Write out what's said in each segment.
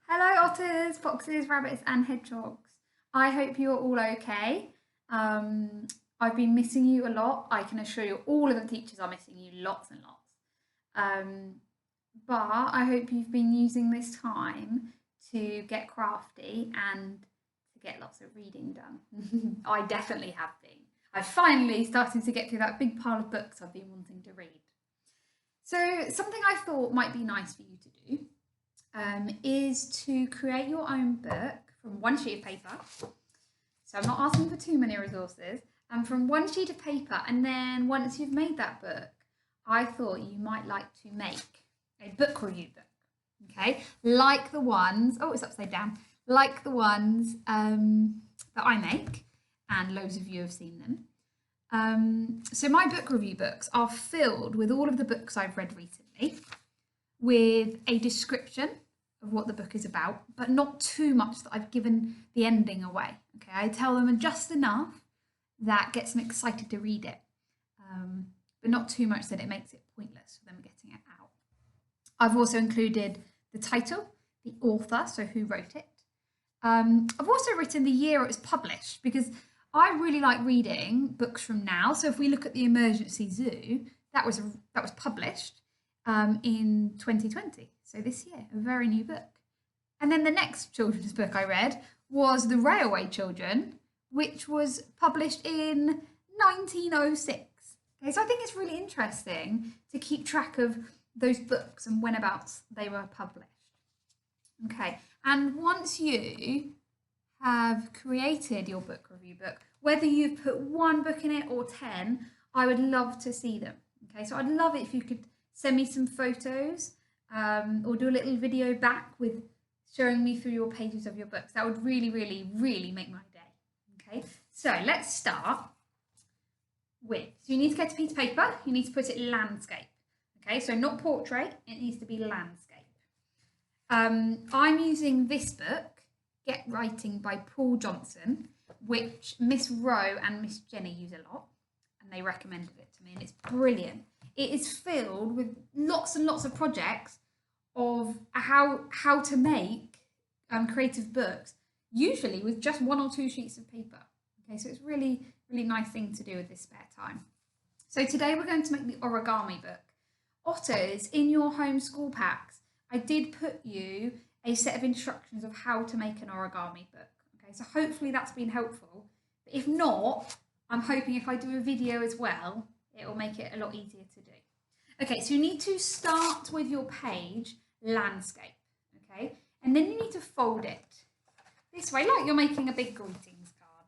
Hello otters, foxes, rabbits and hedgehogs. I hope you're all okay. I've been missing you a lot. I can assure you all of the teachers are missing you lots and lots. But I hope you've been using this time to get crafty and to get lots of reading done. I definitely have been. I've finally started to get through that big pile of books I've been wanting to read. So something I thought might be nice for you to do is to create your own book from one sheet of paper. So I'm not asking for too many resources. From one sheet of paper, and then once you've made that book, I thought you might like to make a book review book, okay? Like the ones, oh, it's upside down, like the ones that I make, and loads of you have seen them. So my book review books are filled with all of the books I've read recently, with a description of what the book is about, but not too much that I've given the ending away. Okay, I tell them just enough that gets them excited to read it, but not too much that it makes it pointless for them getting it out. I've also included the title, the author, so who wrote it. I've also written the year it was published, because I really like reading books from now. So if we look at The Emergency Zoo, that was published in 2020, so this year, a very new book. And then the next children's book I read was The Railway Children, which was published in 1906. Okay, so I think it's really interesting to keep track of those books and whenabouts they were published. Okay, and once you have created your book review book, whether you've put one book in it or 10, I would love to see them. Okay, so I'd love it if you could send me some photos or do a little video back with showing me through your pages of your books. That would really, really, really make my day. Okay, so let's start with, so you need to get a piece of paper, you need to put it landscape. Okay, so not portrait, it needs to be landscape. I'm using this book, Get Writing by Paul Johnson, which Miss Rowe and Miss Jenny use a lot, and they recommended it to me, and it's brilliant. It is filled with lots and lots of projects of how to make creative books, usually with just one or two sheets of paper. Okay, so it's really, really nice thing to do with this spare time. So today we're going to make the origami book. Otters, in your home school packs, I did put you a set of instructions of how to make an origami book. Okay, so hopefully that's been helpful. But if not, I'm hoping if I do a video as well, it will make it a lot easier to do. Okay, so you need to start with your page landscape, okay? And then you need to fold it this way, like you're making a big greetings card.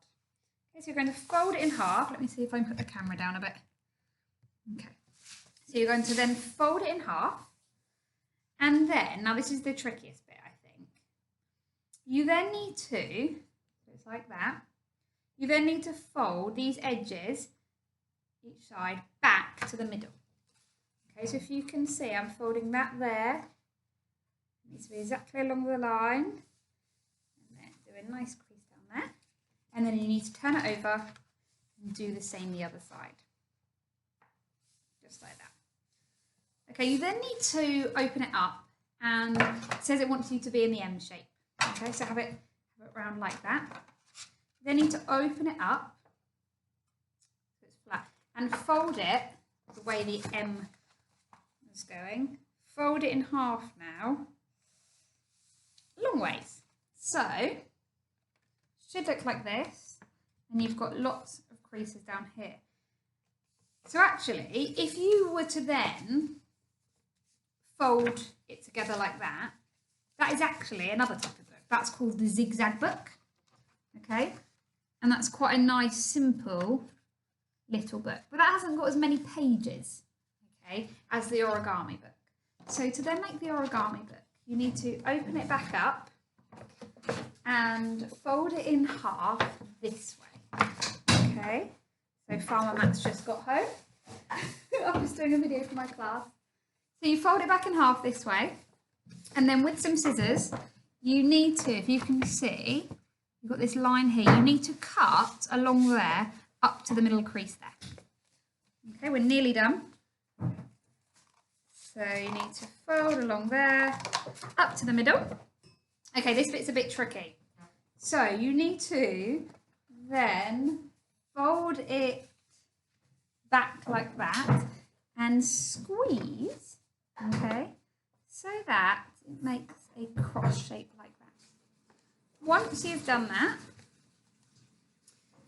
Okay, so you're going to fold it in half. Let me see if I can put the camera down a bit. Okay, so you're going to then fold it in half. And then, now this is the trickiest bit, I think. You then need to, so it's like that. You then need to fold these edges, each side, back to the middle. Okay, so if you can see, I'm folding that there. It needs to be exactly along the line. And then do a nice crease down there. And then you need to turn it over and do the same the other side. Just like that. Okay, you then need to open it up, and it says it wants you to be in the M shape. Okay, so have it round like that. You then need to open it up so it's flat and fold it the way the M is going. Fold it in half now, long ways. So it should look like this, and you've got lots of creases down here. So actually, if you were to then fold it together like that, that is actually another type of book. That's called the zigzag book, okay? And that's quite a nice, simple little book. But that hasn't got as many pages, okay, as the origami book. So to then make the origami book, you need to open it back up and fold it in half this way, okay? So Farmer Matt's just got home. I'm just doing a video for my class. So you fold it back in half this way, and then with some scissors, you need to, if you can see, you've got this line here, you need to cut along there up to the middle crease there. Okay, we're nearly done. So you need to fold along there, up to the middle, Okay, this bit's a bit tricky. So you need to then fold it back like that and squeeze, okay, so that it makes a cross shape like that. Once you've done that,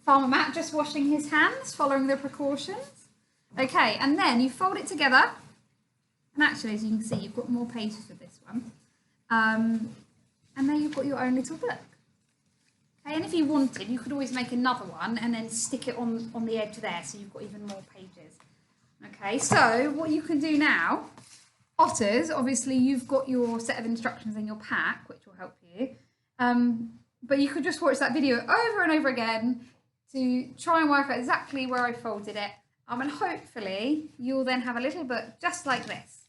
Farmer Matt just washing his hands, following the precautions. Okay, and then you fold it together. And actually, as you can see, you've got more pages with this one. And then you've got your own little book. Okay, and if you wanted, you could always make another one and then stick it on the edge there, so you've got even more pages. Okay, so what you can do now, otters, obviously you've got your set of instructions in your pack, which will help you. But you could just watch that video over and over again to try and work out exactly where I folded it. And hopefully you'll then have a little book just like this.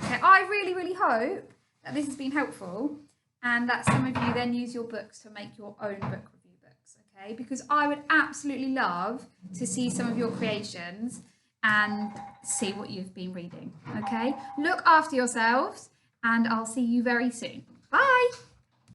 Okay, I really, really hope that this has been helpful and that some of you then use your books to make your own book review books, okay? Because I would absolutely love to see some of your creations and see what you've been reading, okay? Look after yourselves and I'll see you very soon. Bye!